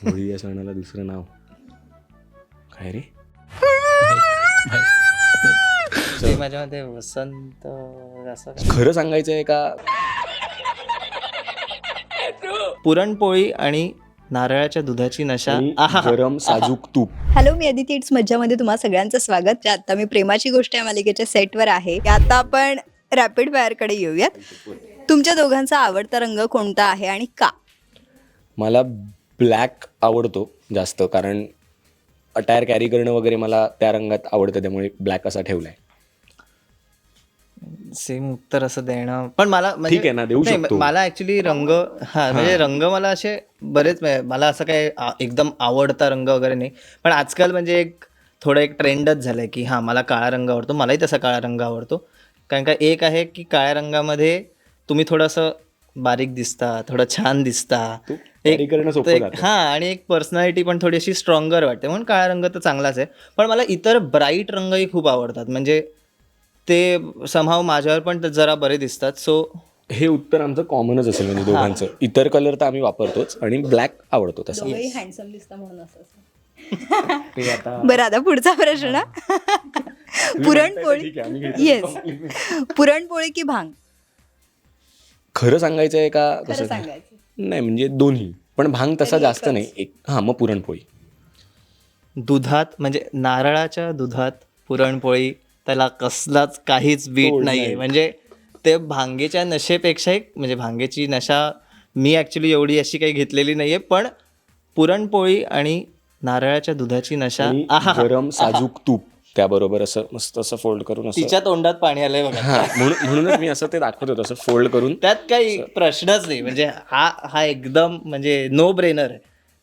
होळी या सणाला दुसरं नाव काय रे? ते माझ्या मते वसंत असं काय. खरं सांगायचं आहे का? पुरणपोळी आणि नारळाच्या दुधाची नशा. आणि आहा. गरम साजूक तूप. हॅलो, मी अदिती इट्स मज्जामध्ये तुम्हा सगळ्यांचं स्वागत. जे आता मी प्रेमाची गोष्ट या मालिकेच्या सेटवर आहे. आता आपण रॅपिड फायरकडे येऊयात. तुमच्या दोघांचा आवडता रंग कोणता आहे आणि का? मला ब्लॅक आवडतो जास्त, कारण अटायर कॅरी करणं वगैरे मला त्या रंगात आवडतं, त्यामुळे ब्लॅक असा ठेवलाय. सेम उत्तर असं देणं पण मला म्हणजे ठीक आहे ना, देऊ नाही, शकतो. मला ऍक्च्युली रंग म्हणजे रंग मला असे बरेच मला असं काय एकदम आवडता रंग वगैरे नाही. पण आजकाल म्हणजे थोडं एक ट्रेंडच झालंय की मला काळा रंग आवडतो. मलाही तसा काळा रंग आवडतो. कारण का एक आहे की काळ्या रंगामध्ये तुम्ही थोडंसं बारीक दिसता, थोडं छान दिसता, carry करणं सोपं जातं. आणि एक पर्सनॅलिटी पण थोडीशी स्ट्रॉंगर वाटते. म्हणून काळा रंग तर चांगलाच आहे. पण मला इतर ब्राईट रंगही खूप आवडतात. म्हणजे ते समहाव माझ्यावर पण जरा बरे दिसतात. सो हे उत्तर आमचं कॉमनच असेल, म्हणजे दोघांचं. इतर कलर तर आम्ही वापरतोच आणि ब्लॅक आवडतो तसा. हँडसम दिसता म्हणून असं. ते आता बरं, आता पुढचा प्रश्न. पुरणपोळी. ठीक आहे, आम्ही घेतो. येस. पुरणपोळी की भांग? खरं सांगायचं आहे का? खरं कसं सांगायचं. नाही, म्हणजे दोन्ही, पण भांग तसा जास्त नाही. मग पुरणपोळी. दुधात म्हणजे नारळाच्या दुधात पुरणपोळी, त्याला कसलाच काहीच बीट तोड नाही आहे. नाही. म्हणजे ते भांगेच्या नशेपेक्षा म्हणजे भांगेची नशा मी ॲक्च्युली एवढी अशी काही घेतलेली नाही आहे. पण पुरणपोळी आणि नारळाच्या दुधाची नशा. आणि गरम साजूक तूप त्याबरोबर असं मस्त असं फोल्ड करून असं. तिच्या तोंडात पाणी आलंय बघा. म्हणूनच मी असं ते दाखवत होतो, असं फोल्ड करून. त्यात काही प्रश्नच नाही. म्हणजे हा एकदम म्हणजे नो ब्रेनर आहे.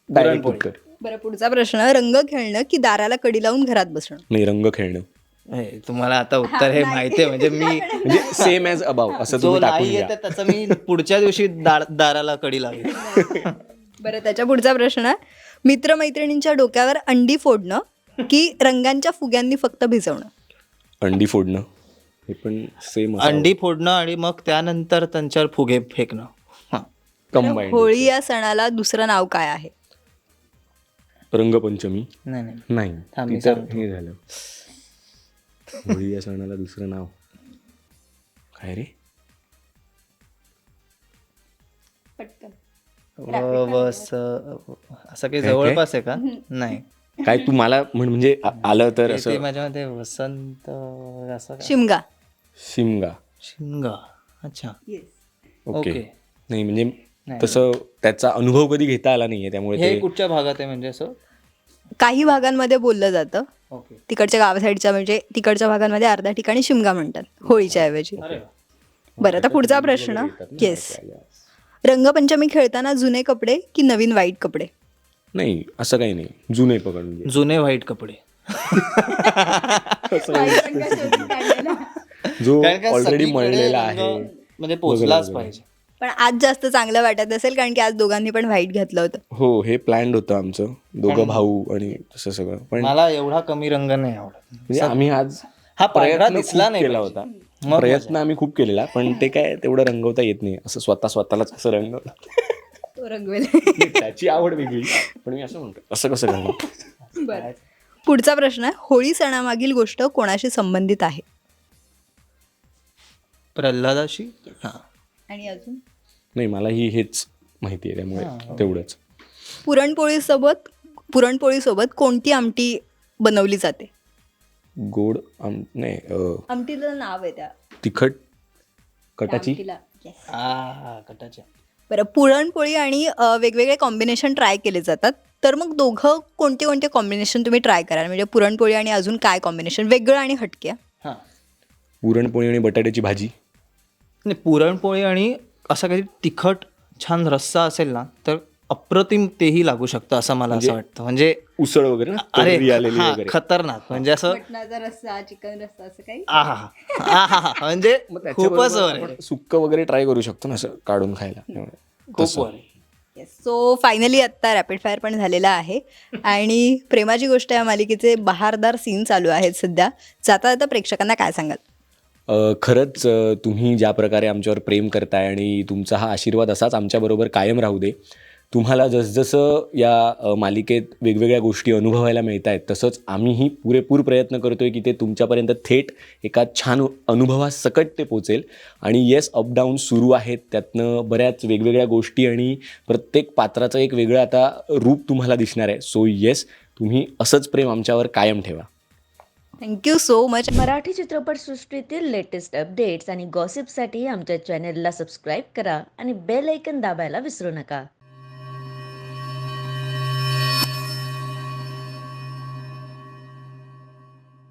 डायरेक्ट पुरणपोळी. उत्तर. बरं, पुढचा प्रश्न. रंग खेळणं की दाराला कडी लावून घरात बसणं? नाही, रंग खेळणं. हे, तुम्हाला आता उत्तर हे माहिती आहे. म्हणजे मी म्हणजे सेम ॲज अबाव असं जो तुम्ही टाकून नाही घ्या. येतं त्याचं मी पुढच्या दिवशी दाराला कडी लावेल. बरं, त्याच्या पुढचा प्रश्न. मित्रमैत्रिणींच्या डोक्यावर अंडी फोडणं की रंगांच्या फुग्यांनी फक्त भिजवणं? अंडी फोडणं. हे पण सेम अंडी फोडणं आणि मग त्यानंतर त्यांच्यावर फुगे फेकणं. कंबाईंड. होळी या सणाला दुसरं नाव काय आहे? रंगपंचमी. नाही नाही, थांब, मी ती तर सांगतो. हे झालं. होळी या सणाला दुसरं नाव काय रे? बस असं काही जवळपास आहे का? नाही, काय तू मला म्हणजे आलं तर ते असं. माझ्या मते वसंत असं काय? शिमगा. शिमगा. शिमगा. अच्छा, ओके. ओके. नाही, म्हणजे तसं त्याचा अनुभव कधी घेता आला नाहीये, त्यामुळे हे ते कुठच्या भागात आहे म्हणजे असं? काही भागांमध्ये बोललं जातं. ओके. तिकडच्या गावा साईडच्या म्हणजे तिकडच्या भागांमध्ये अर्ध्या ठिकाणी शिमगा म्हणतात होळीच्या ऐवजी. बरं, आता पुढचा प्रश्न. येस. रंगपंचमी खेळताना जुने कपडे की नवीन वाईट कपडे? नाही, असं काही नाही. जुने पकड म्हणजे. जुने व्हाईट कपडे. जो कारण का ऑलरेडी सगळीकडे मळलेला रंग आहे. म्हणजे पोचलाच पाहिजे. पण आज जास्त चांगलं वाटत असेल कारण की आज दोघांनी पण व्हाईट घातलं होतं. हो, हे प्लॅन्ड होतं आमचं, दोघं भाऊ आणि तसं सगळं. पण मला एवढा कमी रंग नाही आवडत. म्हणजे आम्ही आज हा पांढरा प्रयत्न दिसला खूप नाही केला पाहिजे. होता. मग प्रयत्न आम्ही खूप केलेला, पण ते काय तेवढं रंगवता येत नाही. असं स्वतःलाच असं रंगवलं. तो रंगवेल. त्याची आवड वेगळी, पण मी असं म्हणतो असं कसं करणार. बरं, पुढचा प्रश्न. होळी सणामागील गोष्ट कोणाशी संबंधित आहे? प्रल्हादाशी. हा, आणि अजून नाही, मला हेच माहिती आहे, त्यामुळे तेवढंच. पुरणपोळीसोबत कोणती आमटी बनवली जाते? गोड नाही, आमटीचं नाव आहे त्या तिखट कटाची. आमटीला. Yes. कटाच्या. बरं, पुरणपोळी आणि वेगवेगळे कॉम्बिनेशन ट्राय केले जातात. तर मग दोघं कोणते कोणते कॉम्बिनेशन तुम्ही ट्राय कराल? म्हणजे पुरणपोळी आणि अजून काय कॉम्बिनेशन वेगळं आणि हटके? हा, पुरणपोळी आणि बटाट्याची भाजी. नाही, पुरणपोळी आणि असा काही तिखट छान रस्सा असेल ना तर अप्रतिम तेही लागू शकतं असं मला असं वाटतं. म्हणजे उसळ वगैरे ना, अरे तर्री आलेली हा, वगैरे. खतरनाक. म्हणजे असं मटणाचा रस्सा, चिकन रस्सा, असं काही? आहा, म्हणजे खूपच वर आहे. सुक्क वगैरे ट्राय करू शकतो ना, असं काढून खायला. खूप वर आहे. सो फायनली आत्ता रॅपिड फायर पण झालेला आहे आणि प्रेमाची गोष्ट या मालिकेचे बहारदार सीन चालू आहेत सध्या. जाता जाता प्रेक्षकांना काय सांगाल? खरंच तुम्ही ज्या प्रकारे आमच्यावर प्रेम करताय आणि तुमचा हा आशीर्वाद असाच आमच्याबरोबर कायम राहू दे. तुम्हाला जसजसं या मालिकेत वेगवेगळ्या गोष्टी अनुभवायला मिळत आहेत, तसंच आम्हीही पुरेपूर प्रयत्न करतो आहे की ते तुमच्यापर्यंत थेट एका छान अनुभवासकट ते पोचेल. आणि येस, अपडाऊन सुरू आहेत, त्यातनं बऱ्याच वेगवेगळ्या गोष्टी आणि प्रत्येक पात्राचं एक वेगळं आता रूप तुम्हाला दिसणार आहे. सो येस, तुम्ही असंच प्रेम आमच्यावर कायम ठेवा. Thank you so much. मराठी चित्रपटसृष्टीतील लेटेस्ट अपडेट्स आणि गॉसिपसाठी आमच्या चॅनेलला सबस्क्राईब करा आणि बेल ऐकन दाबायला विसरू नका.